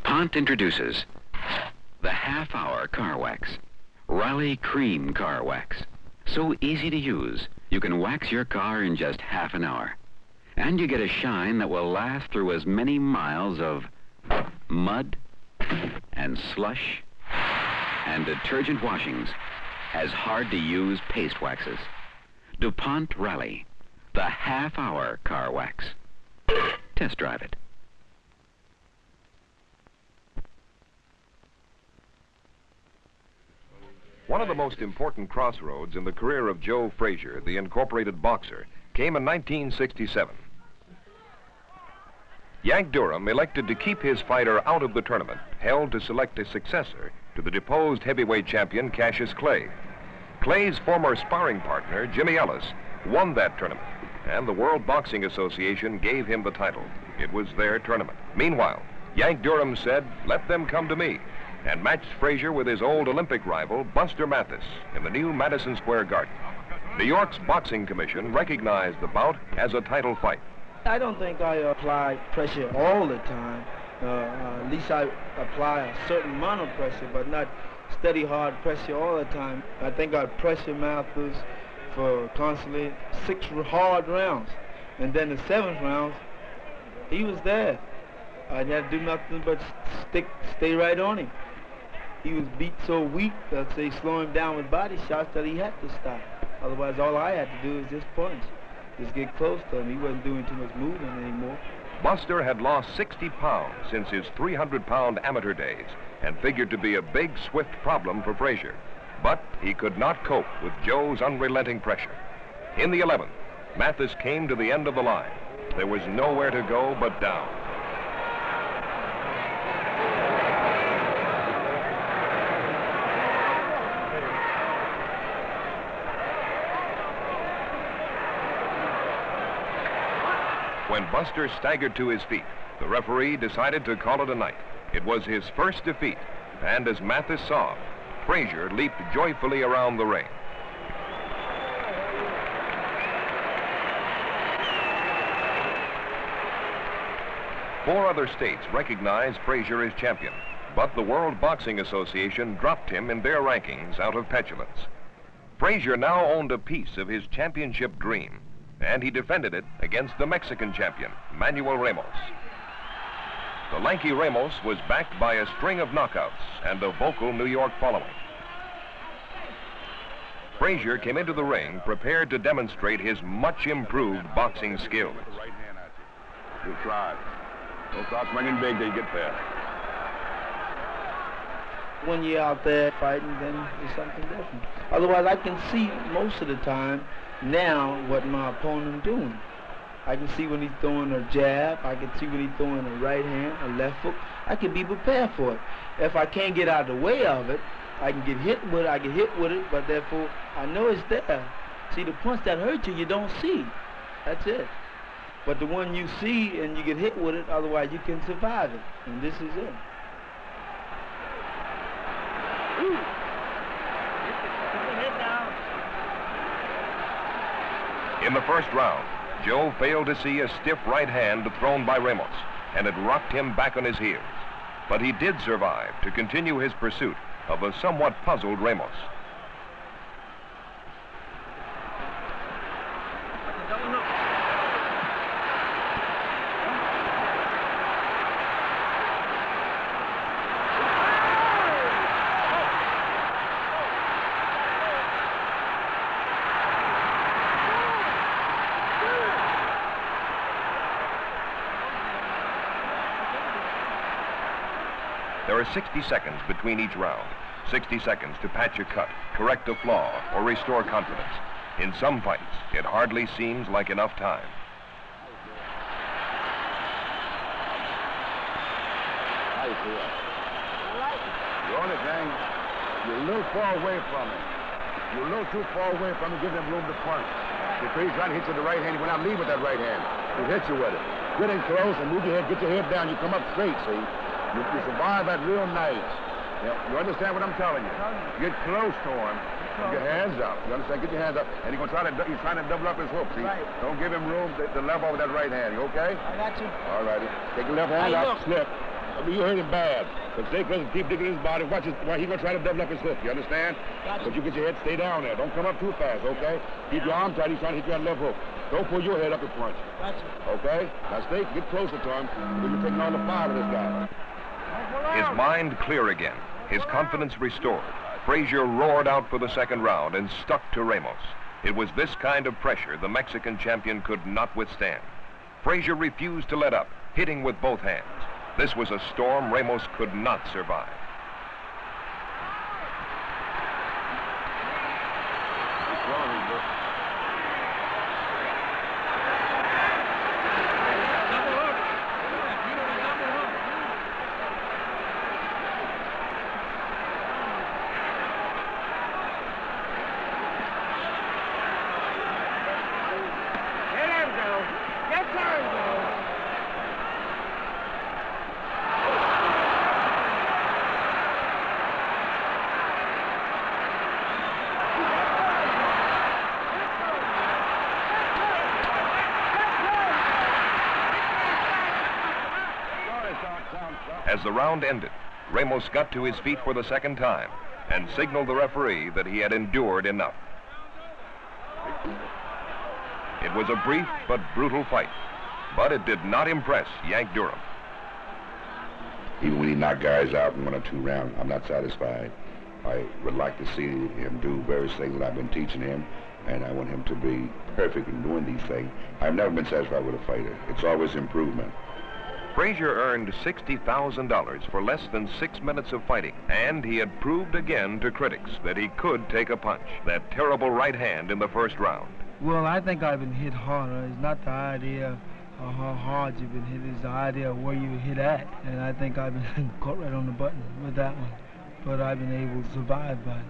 DuPont introduces the half-hour car wax. Raleigh Cream Car Wax. So easy to use, you can wax your car in just half an hour. And you get a shine that will last through as many miles of mud and slush and detergent washings as hard-to-use paste waxes. DuPont Raleigh, the half-hour car wax. Test drive it. One of the most important crossroads in the career of Joe Frazier, the incorporated boxer, came in 1967. Yank Durham elected to keep his fighter out of the tournament, held to select a successor to the deposed heavyweight champion Cassius Clay. Clay's former sparring partner, Jimmy Ellis, won that tournament, and the World Boxing Association gave him the title. It was their tournament. Meanwhile, Yank Durham said, "Let them come to me," and matched Frazier with his old Olympic rival, Buster Mathis, in the new Madison Square Garden. New York's Boxing Commission recognized the bout as a title fight. I don't think I apply pressure all the time. At least I apply a certain amount of pressure, but not steady, hard pressure all the time. I think I pressure Mathis for constantly 6 hard rounds. And then the 7th round, he was there. I had to do nothing but stay right on him. He was beat so weak that they slow him down with body shots that he had to stop. Otherwise, all I had to do was just punch. Just get close to him. He wasn't doing too much movement anymore. Buster had lost 60 pounds since his 300-pound amateur days and figured to be a big, swift problem for Frazier. But he could not cope with Joe's unrelenting pressure. In the 11th, Mathis came to the end of the line. There was nowhere to go but down. When Buster staggered to his feet, the referee decided to call it a night. It was his first defeat, and as Mathis saw, Frazier leaped joyfully around the ring. Four other states recognized Frazier as champion, but the World Boxing Association dropped him in their rankings out of petulance. Frazier now owned a piece of his championship dream, and he defended it against the Mexican champion, Manuel Ramos. The lanky Ramos was backed by a string of knockouts and a vocal New York following. Frazier came into the ring prepared to demonstrate his much improved boxing skills. Right hand at you. Good try. Don't start swinging big till you get there. When you're out there fighting, then it's something different. Otherwise, I can see most of the time now what my opponent doing. I can see when he's throwing a jab. I can see when he's throwing a right hand, a left hook. I can be prepared for it. If I can't get out of the way of it, I can get hit with it. I get hit with it, but therefore I know it's there. See, the punch that hurt you, you don't see. That's it. But the one you see and you get hit with it, otherwise you can survive it. And this is it. Ooh. In the first round, Joe failed to see a stiff right hand thrown by Ramos, and it rocked him back on his heels. But he did survive to continue his pursuit of a somewhat puzzled Ramos. There are 60 seconds between each round. 60 seconds to patch a cut, correct a flaw, or restore confidence. In some fights, it hardly seems like enough time. How you feel? You're on it, gang. You're a little far away from it. You're a little too far away from it. Give them room to punch. If he's trying to hit you with the right hand, he will not leave with that right hand. He'll hit you with it. Get in close and move your head. Get your head down. You come up straight, see? You survive that real nice. You understand what I'm telling you? Get close to him. Get your hands up. You understand? Get your hands up. And he's trying to double up his hook, see? Right. Don't give him room to level over that right hand. You okay? I got you. All righty. Take your left hand up. Slip. I mean, you hurt him bad. But stay close and keep digging his body. Watch his, well, he's going to try to double up his hook, you understand? Gotcha. But you get your head, stay down there. Don't come up too fast, okay? Keep your arm tight. He's trying to hit you on the left hook. Don't pull your head up and punch. Gotcha. Okay? Now stay, get closer to him. So you're taking all the fire of this guy. His mind clear again, his confidence restored. Frazier roared out for the second round and stuck to Ramos. It was this kind of pressure the Mexican champion could not withstand. Frazier refused to let up, hitting with both hands. This was a storm Ramos could not survive. As the round ended, Ramos got to his feet for the second time and signaled the referee that he had endured enough. It was a brief but brutal fight, but it did not impress Yank Durham. Even when he knocked guys out in 1 or 2 rounds, I'm not satisfied. I would like to see him do various things that I've been teaching him, and I want him to be perfect in doing these things. I've never been satisfied with a fighter. It's always improvement. Frazier earned $60,000 for less than 6 minutes of fighting, and he had proved again to critics that he could take a punch. That terrible right hand in the first round. Well, I think I've been hit harder. It's not the idea of how hard you've been hit, it's the idea of where you hit at. And I think I've been caught right on the button with that one. But I've been able to survive by it.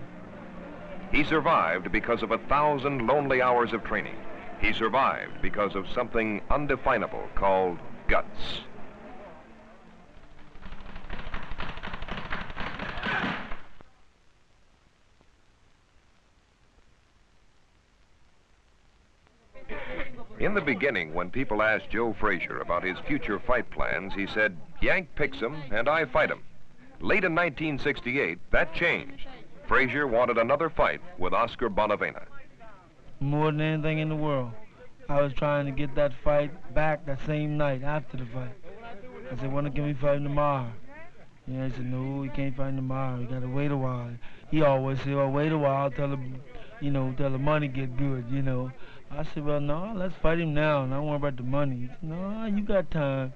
He survived because of 1,000 lonely hours of training. He survived because of something undefinable called guts. In the beginning, when people asked Joe Frazier about his future fight plans, he said, Yank picks him and I fight him. Late in 1968, that changed. Frazier wanted another fight with Oscar Bonavena. More than anything in the world, I was trying to get that fight back that same night after the fight. I said, "Wanna give me fighting tomorrow?" Yeah, he said, "No, you can't fight tomorrow. You gotta wait a while." He always said, "Well, wait a while till the money get good, you know." I said, "Well, no, let's fight him now, and I don't worry about the money." He said, "No, you got time."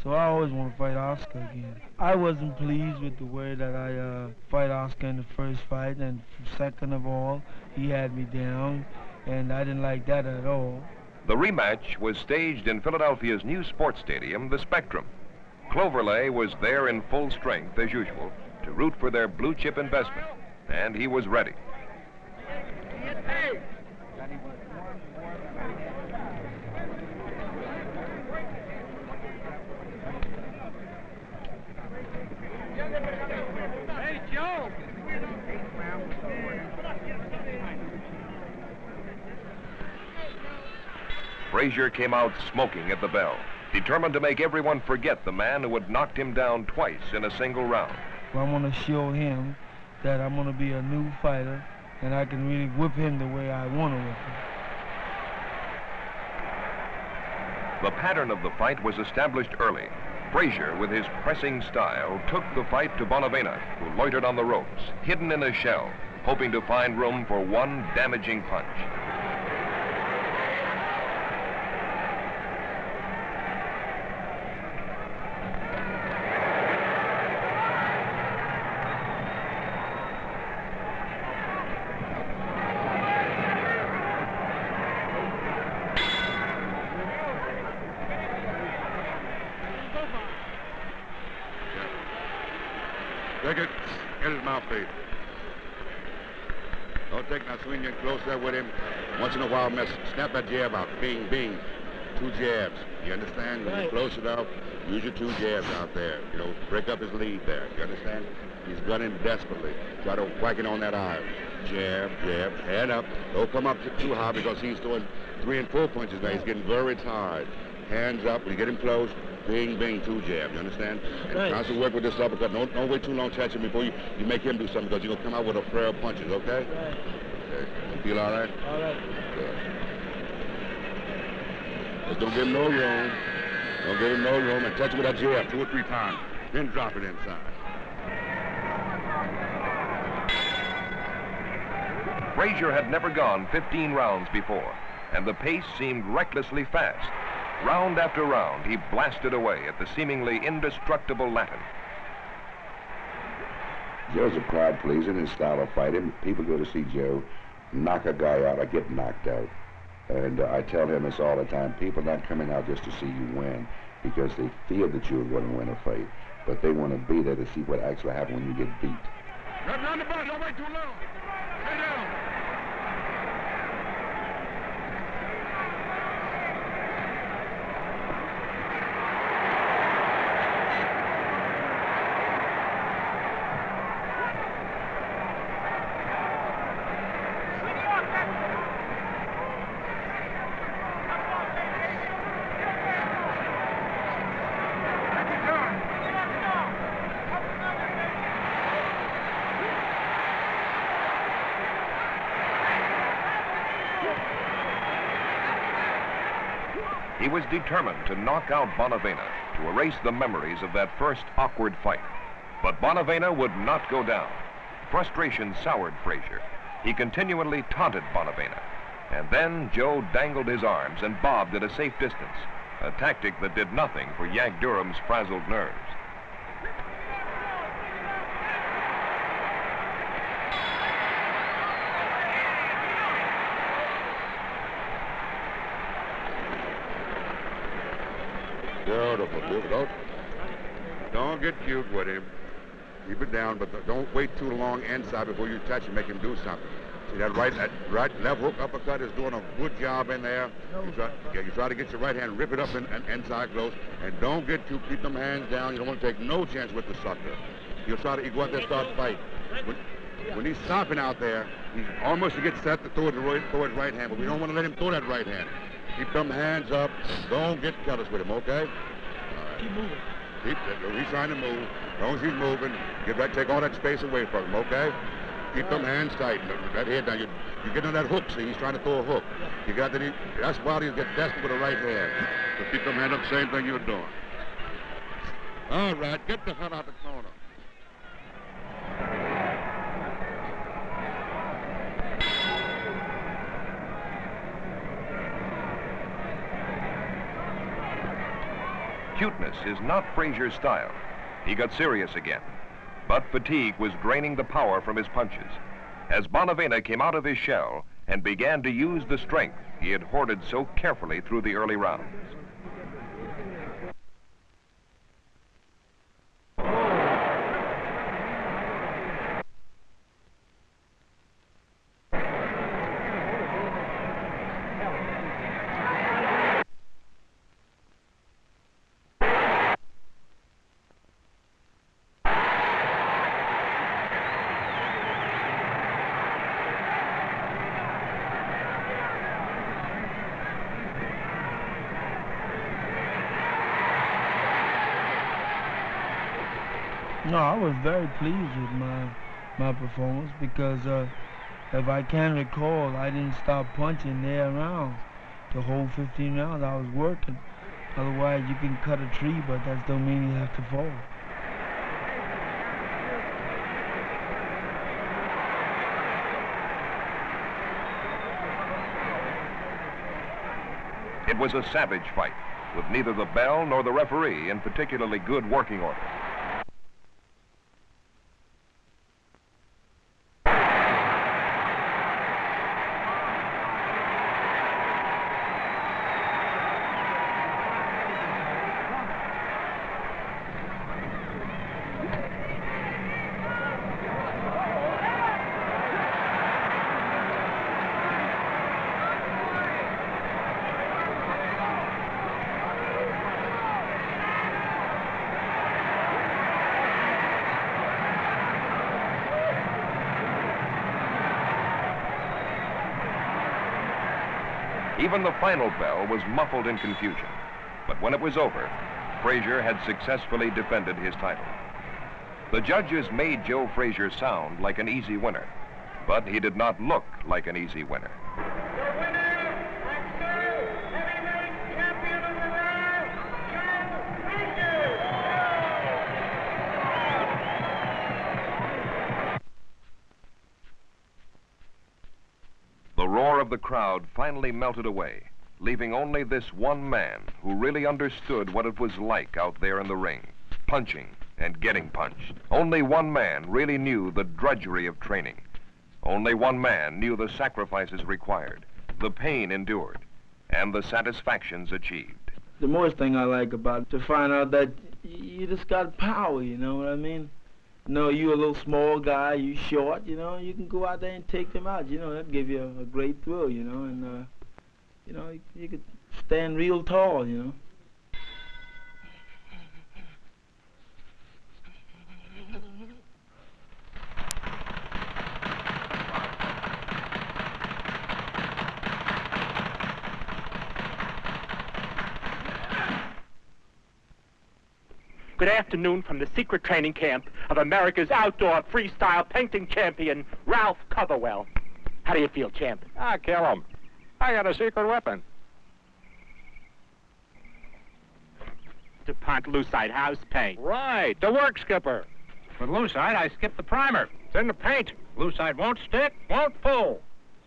So I always want to fight Oscar again. I wasn't pleased with the way that I fight Oscar in the first fight, and second of all, he had me down, and I didn't like that at all. The rematch was staged in Philadelphia's new sports stadium, the Spectrum. Cloverley was there in full strength, as usual, to root for their blue chip investment, and he was ready. Hey, Joe! Frazier came out smoking at the bell, determined to make everyone forget the man who had knocked him down twice in a single round. I want to show him that I'm going to be a new fighter, and I can really whip him the way I want to whip him. The pattern of the fight was established early. Frazier, with his pressing style, took the fight to Bonavena, who loitered on the ropes, hidden in a shell, hoping to find room for one damaging punch. Take it. Get his mouth feet. Don't take no swing in close there with him. Once in a while, snap that jab out. Bing, bing. 2 jabs. You understand? When you close it up, use your 2 jabs out there. You know, break up his lead there. You understand? He's gunning desperately. Try to whack it on that eye. Jab, jab, head up. Don't come up too high because he's doing 3 and 4 punches now. He's getting very tired. hands up. When you get him close, bing, bing, 2 jabs. You understand? And Right. constantly work with this uppercut. Don't wait too long to catch him before you make him do something, because you're going to come out with a pair of punches, okay? Right. Okay. You feel all right? All right. Good. Just don't give him no room. Don't give him no room, and touch him with that jab 2 or 3 times. Then drop it inside. Frazier had never gone 15 rounds before, and the pace seemed recklessly fast. Round after round, he blasted away at the seemingly indestructible Latin. Joe's a crowd pleaser in his style of fighting. People go to see Joe knock a guy out or get knocked out. And I tell him this all the time. People not coming out just to see you win because they feel that you're going to win a fight. But they want to be there to see what actually happens when you get beat. Get down the ball, don't wait too long. Stay down. He was determined to knock out Bonavena to erase the memories of that first awkward fight. But Bonavena would not go down. Frustration soured Frazier. He continually taunted Bonavena. And then Joe dangled his arms and bobbed at a safe distance, a tactic that did nothing for Yank Durham's frazzled nerves. Beautiful, beautiful. Don't get cute with him. Keep it down, but don't wait too long inside before you touch him. Make him do something. See that left hook uppercut is doing a good job in there. You try to get your right hand, rip it up and inside close, and don't get too. Keep them hands down. You don't want to take no chance with the sucker. You go out there and start fight. When he's stopping out there, he's almost to get set to throw his right hand, but we don't want to let him throw that right hand. Keep them hands up. Don't get careless with him, okay? All right. Keep moving. He's trying to move. As long as he's moving, take all that space away from him, okay? Keep them hands tight. That head down. You get on that hook, see? He's trying to throw a hook. You got that. That's why he'll get desperate with the right hand. So keep them hands up, same thing you're doing. All right, get the hell out the corner. Cuteness is not Frazier's style. He got serious again. But fatigue was draining the power from his punches. As Bonavena came out of his shell and began to use the strength he had hoarded so carefully through the early rounds. No, I was very pleased with my performance because if I can recall, I didn't stop punching there around the whole 15 rounds. I was working. Otherwise, you can cut a tree, but that don't mean you have to fall. It was a savage fight, with neither the bell nor the referee in particularly good working order. Even the final bell was muffled in confusion. But when it was over, Frazier had successfully defended his title. The judges made Joe Frazier sound like an easy winner, but he did not look like an easy winner. The roar of the crowd finally melted away, leaving only this one man who really understood what it was like out there in the ring, punching and getting punched. Only one man really knew the drudgery of training. Only one man knew the sacrifices required, the pain endured, and the satisfactions achieved. The most thing I like about it, to find out that you just got power, you know what I mean? You know, you a little small guy, you short, you know, you can go out there and take them out, you know, that give you a great thrill, you know, and, you know, you could stand real tall, you know. Good afternoon from the secret training camp of America's outdoor freestyle painting champion, Ralph Cotherwell. How do you feel, champ? Kill him. I got a secret weapon. DuPont Lucite house paint. Right, the work skipper. With Lucite, I skip the primer. It's in the paint. Lucite won't stick, won't pull.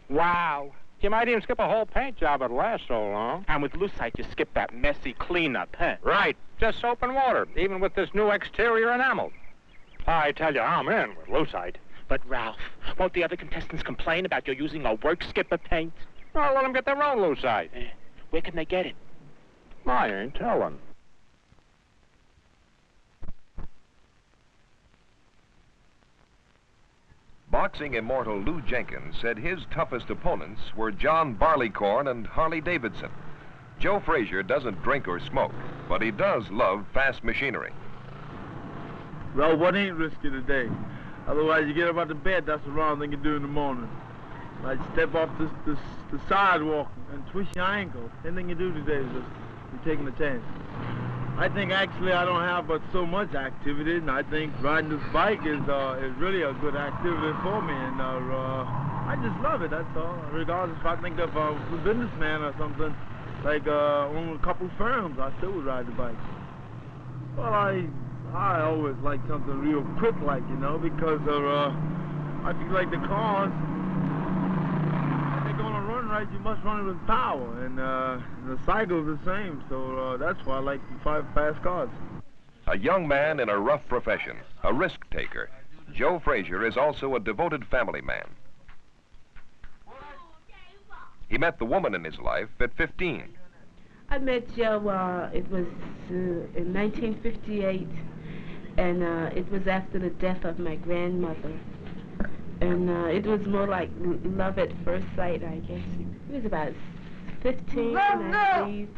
Wow. You might even skip a whole paint job, it lasts so long. And with Lucite, you skip that messy cleanup, huh? Right, just soap and water, even with this new exterior enamel. I tell you, I'm in with Lucite. But, Ralph, won't the other contestants complain about you using a work skipper paint? I'll let them get their own Lucite. Where can they get it? I ain't telling. Boxing immortal Lou Jenkins said his toughest opponents were John Barleycorn and Harley Davidson. Joe Frazier doesn't drink or smoke, but he does love fast machinery. Well, what ain't risky today? Otherwise, you get up out of bed, that's the wrong thing to do in the morning. Like step off the sidewalk and twist your ankle. Anything you do today is just you're taking a chance. I think actually I don't have but so much activity, and I think riding this bike is really a good activity for me, and I just love it, that's all. Regardless if I think of a businessman or something, like own a couple firms, I still would ride the bike. Well, I always like something real quick, like, you know, because I feel like the cars, if they're gonna run right, you must run it with power, and the cycle's the same, so that's why I like the fast cars. A young man in a rough profession, a risk taker, Joe Frazier is also a devoted family man. He met the woman in his life at 15. I met Joe, it was in 1958, and it was after the death of my grandmother. And it was more like love at first sight, I guess. He was about 15, I believe.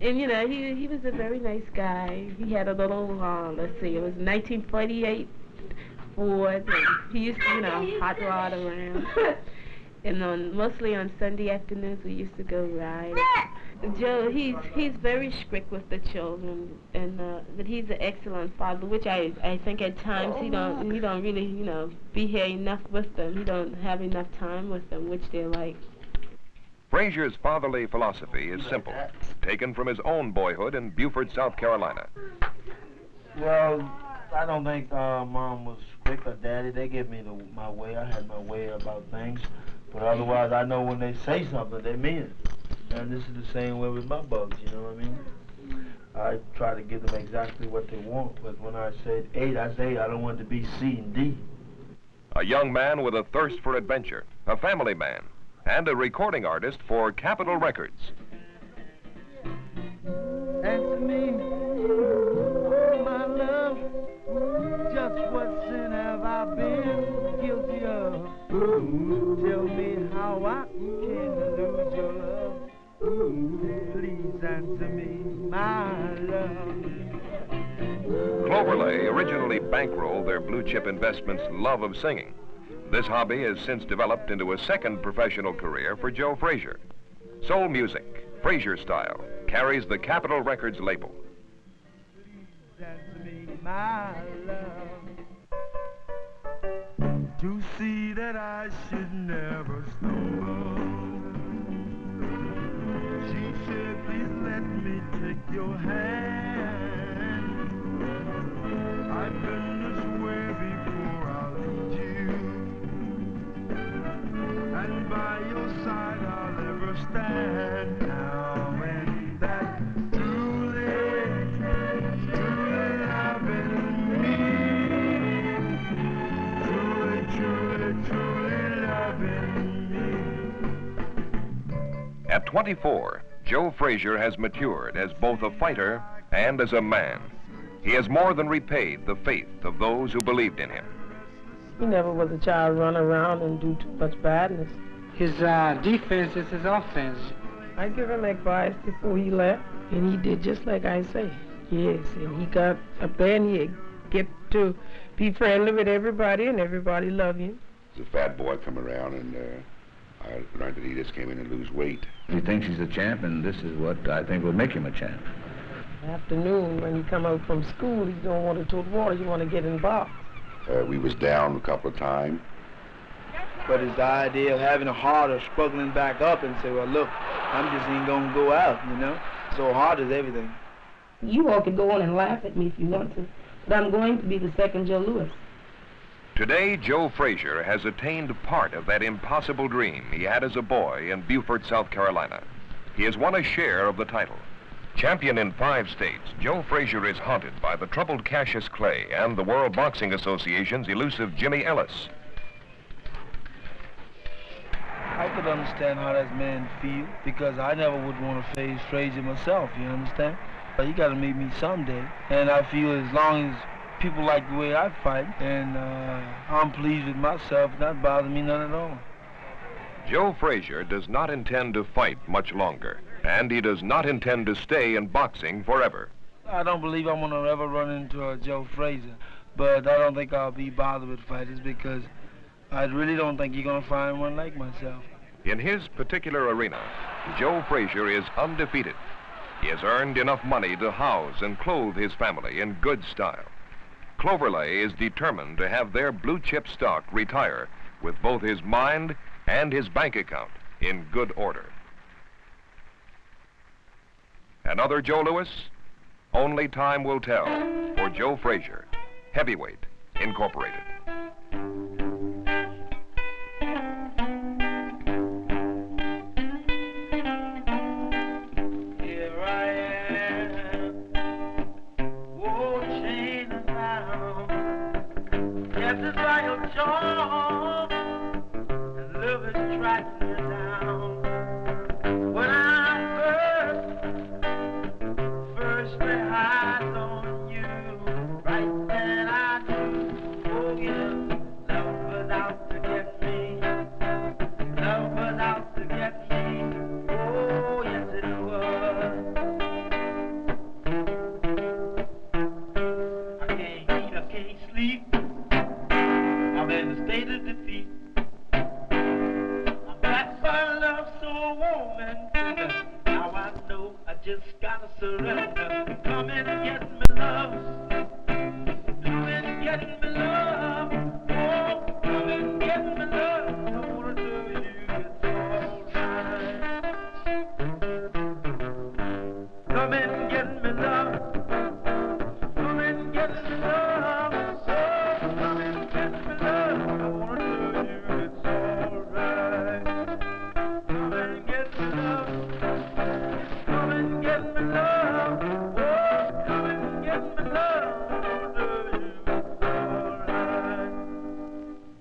And, you know, he was a very nice guy. He had a little, let's see, it was 1948 Ford, and he used to, you know, hot rod around. And mostly on Sunday afternoons, we used to go ride. Joe, he's very strict with the children, and but he's an excellent father, which I think at times he don't really, you know, be here enough with them. He don't have enough time with them, which they like. Frazier's fatherly philosophy is simple, taken from his own boyhood in Beaufort, South Carolina. Well, I don't think Mom was quick or Daddy. They gave me my way. I had my way about things. But otherwise, I know when they say something, they mean it. And this is the same way with my bugs, you know what I mean? I try to give them exactly what they want, but when I said 8, I say I don't want it to be C and D. A young man with a thirst for adventure, a family man, and a recording artist for Capitol Records. Answer me, my love, just what sin have I been guilty of? Tell me how I can lose your love. Please answer me, my love. Cloverley originally bankrolled their blue-chip investment's love of singing. This hobby has since developed into a second professional career for Joe Frazier. Soul music, Frazier style, carries the Capitol Records label. That's me, my love. To see that I should never stumble. She said, please let me take your hand. I've been this way before, I'll lead you. And by your side I'll ever stand. Now and that truly loving me. Truly loving me. At 24, Joe Frazier has matured as both a fighter and as a man. He has more than repaid the faith of those who believed in him. He never was a child run around and do too much badness. His defense is his offense. I give him advice before he left, and he did just like I say. Yes, and he got up there and he get to be friendly with everybody, and everybody loved him. He's a fat boy come around, and I learned that he just came in and lose weight. He thinks he's a champ, and this is what I think will make him a champ. Afternoon, when he come out from school, he don't want to tote water, he want to get in box. We was down a couple of times. But it's the idea of having a heart of struggling back up and say, well, look, I'm just ain't going to go out, you know? So hard is everything. You all can go on and laugh at me if you want to, but I'm going to be the second Joe Louis. Today, Joe Frazier has attained part of that impossible dream he had as a boy in Beaufort, South Carolina. He has won a share of the title. Champion in 5 states, Joe Frazier is haunted by the troubled Cassius Clay and the World Boxing Association's elusive Jimmy Ellis. I could understand how that man feel, because I never would want to face Frazier myself, you understand? But he got to meet me someday, and I feel as long as people like the way I fight, and I'm pleased with myself, that bothers me none at all. Joe Frazier does not intend to fight much longer, and he does not intend to stay in boxing forever. I don't believe I'm going to ever run into a Joe Frazier, but I don't think I'll be bothered with fighters, because I really don't think you're going to find one like myself. In his particular arena, Joe Frazier is undefeated. He has earned enough money to house and clothe his family in good style. Cloverlay is determined to have their blue-chip stock retire with both his mind and his bank account in good order. Another Joe Louis? Only time will tell for Joe Frazier, Heavyweight Incorporated.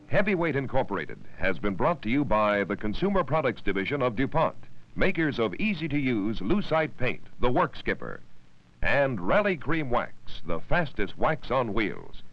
Heavyweight Incorporated has been brought to you by the Consumer Products Division of DuPont, makers of easy-to-use Lucite paint, the Work Skipper, and Rally Cream Wax, the fastest wax on wheels.